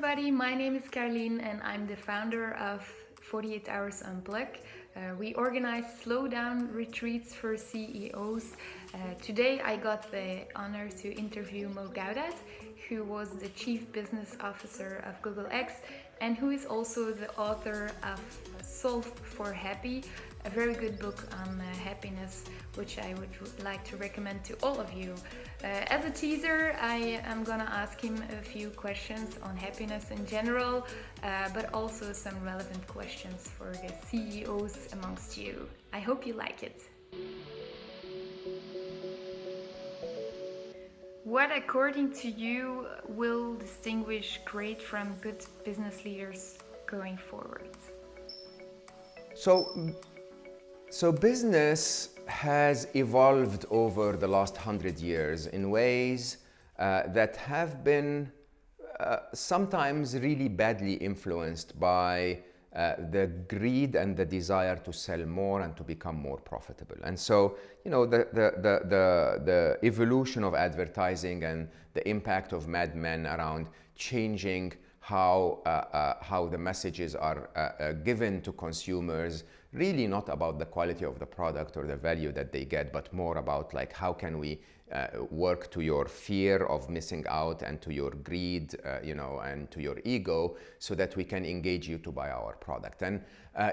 everybody, my name is Caroline and I'm the founder of 48 Hours Unplug. We organize slowdown retreats for CEOs. Today I got the honor to interview Mo Gawdat, who was the Chief Business Officer of Google X and who is also the author of Solve for Happy, a very good book on happiness, which I would like to recommend to all of you. As a teaser, I am gonna ask him a few questions on happiness in general, but also some relevant questions for the CEOs amongst you. I hope you like it. What, according to you, will distinguish great from good business leaders going forward? So business has evolved over the last 100 years in ways that have been sometimes really badly influenced by the greed and the desire to sell more and to become more profitable. And so, the evolution of advertising and the impact of Mad Men around changing how the messages are given to consumers, really not about the quality of the product or the value that they get, but more about like how can we work to your fear of missing out and to your greed, and to your ego, so that we can engage you to buy our product. And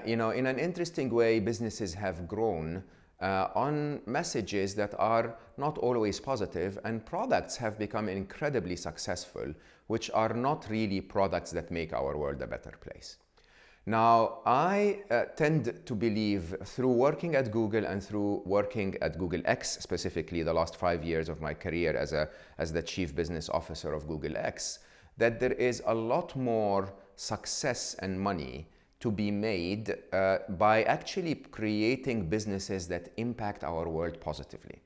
in an interesting way, businesses have grown on messages that are not always positive, and products have become incredibly successful, which are not really products that make our world a better place. Now, I tend to believe, through working at Google and through working at Google X, specifically the last 5 years of my career as the Chief Business Officer of Google X, that there is a lot more success and money to be made by actually creating businesses that impact our world positively.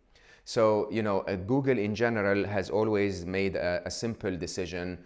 So, Google in general has always made a simple decision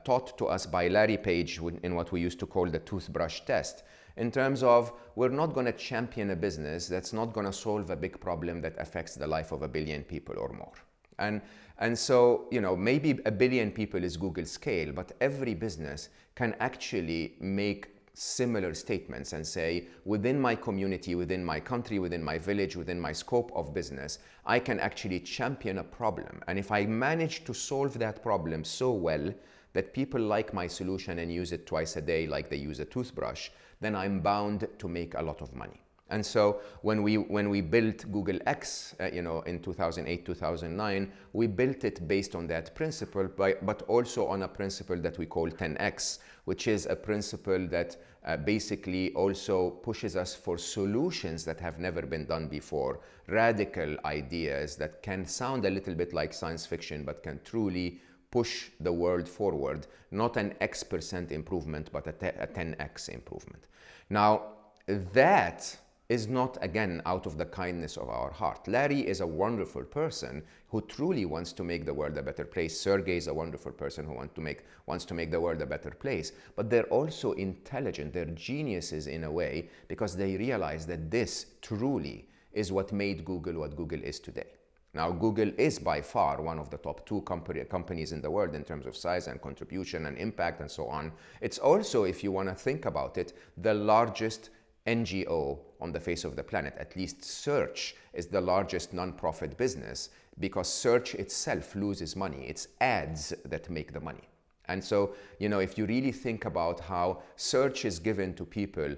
taught to us by Larry Page in what we used to call the toothbrush test, in terms of we're not going to champion a business that's not going to solve a big problem that affects the life of 1 billion people or more. And so, maybe 1 billion people is Google's scale, but every business can actually make similar statements and say, within my community, within my country, within my village, within my scope of business, I can actually champion a problem. And if I manage to solve that problem so well that people like my solution and use it twice a day like they use a toothbrush, then I'm bound to make a lot of money. And so when we built Google X, in 2008, 2009, we built it based on that principle, but also on a principle that we call 10X, which is a principle that basically also pushes us for solutions that have never been done before, radical ideas that can sound a little bit like science fiction, but can truly push the world forward, not an X% improvement, but a 10X improvement. Now, that is not, again, out of the kindness of our heart. Larry is a wonderful person who truly wants to make the world a better place. Sergey is a wonderful person who wants to make the world a better place. But they're also intelligent, they're geniuses in a way, because they realize that this truly is what made Google what Google is today. Now, Google is by far one of the top 2 companies in the world in terms of size and contribution and impact and so on. It's also, if you want to think about it, the largest NGO on the face of the planet. At least search is the largest non-profit business, because search itself loses money. It's ads that make the money. And so, if you really think about how search is given to people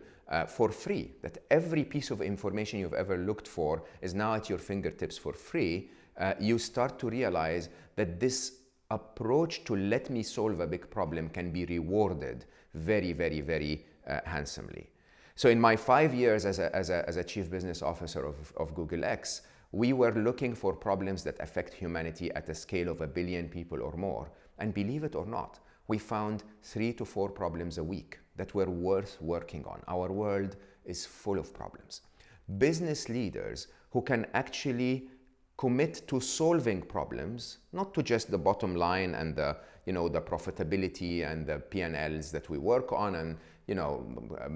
for free, that every piece of information you've ever looked for is now at your fingertips for free, you start to realize that this approach to let me solve a big problem can be rewarded very, very, very handsomely. So in my 5 years as a Chief Business Officer of Google X, we were looking for problems that affect humanity at a scale of 1 billion people or more. And believe it or not, we found 3 to 4 problems a week that were worth working on. Our world is full of problems. Business leaders who can actually commit to solving problems, not to just the bottom line and the profitability and the P&Ls that we work on and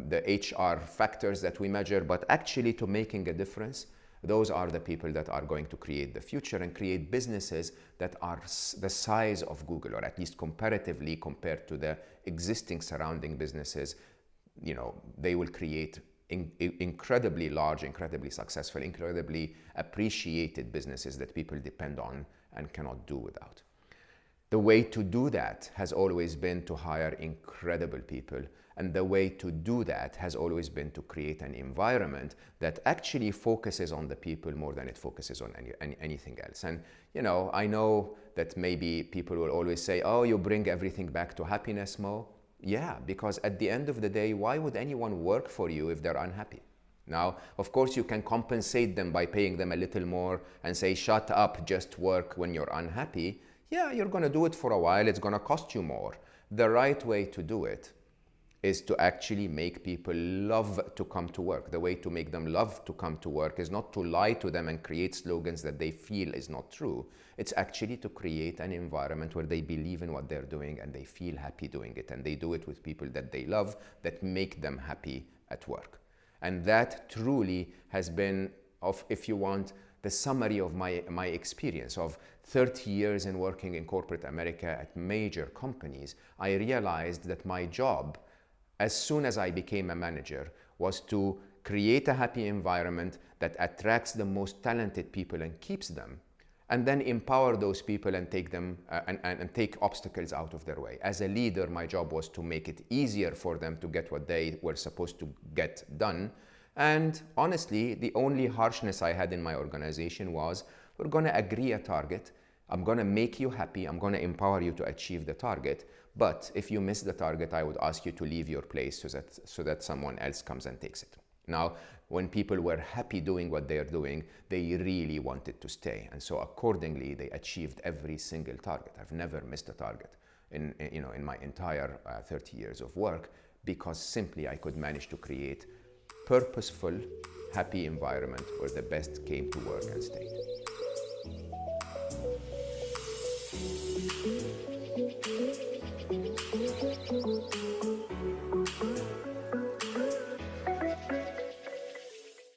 the HR factors that we measure, but actually to making a difference, those are the people that are going to create the future and create businesses that are the size of Google, or at least comparatively compared to the existing surrounding businesses. You know, they will create incredibly large, incredibly successful, incredibly appreciated businesses that people depend on and cannot do without. The way to do that has always been to hire incredible people. And the way to do that has always been to create an environment that actually focuses on the people more than it focuses on anything else. And, you know, I know that maybe people will always say, oh, you bring everything back to happiness, Mo. Yeah, because at the end of the day, why would anyone work for you if they're unhappy? Now, of course, you can compensate them by paying them a little more and say, shut up, just work when you're unhappy. Yeah, you're going to do it for a while. It's going to cost you more. The right way to do it is to actually make people love to come to work. The way to make them love to come to work is not to lie to them and create slogans that they feel is not true. It's actually to create an environment where they believe in what they're doing and they feel happy doing it. And they do it with people that they love, that make them happy at work. And that truly has been, if you want, the summary of my experience of 30 years in working in corporate America at major companies. I realized that my job, as soon as I became a manager, was to create a happy environment that attracts the most talented people and keeps them, and then empower those people and take them and take obstacles out of their way. As a leader, my job was to make it easier for them to get what they were supposed to get done. And honestly, the only harshness I had in my organization was, we're going to agree a target. I'm going to make you happy. I'm going to empower you to achieve the target. But if you miss the target, I would ask you to leave your place so that someone else comes and takes it. Now, when people were happy doing what they're doing, they really wanted to stay. And so accordingly, they achieved every single target. I've never missed a target in my entire 30 years of work, because simply I could manage to create purposeful, happy environment where the best came to work and stayed. Thank you.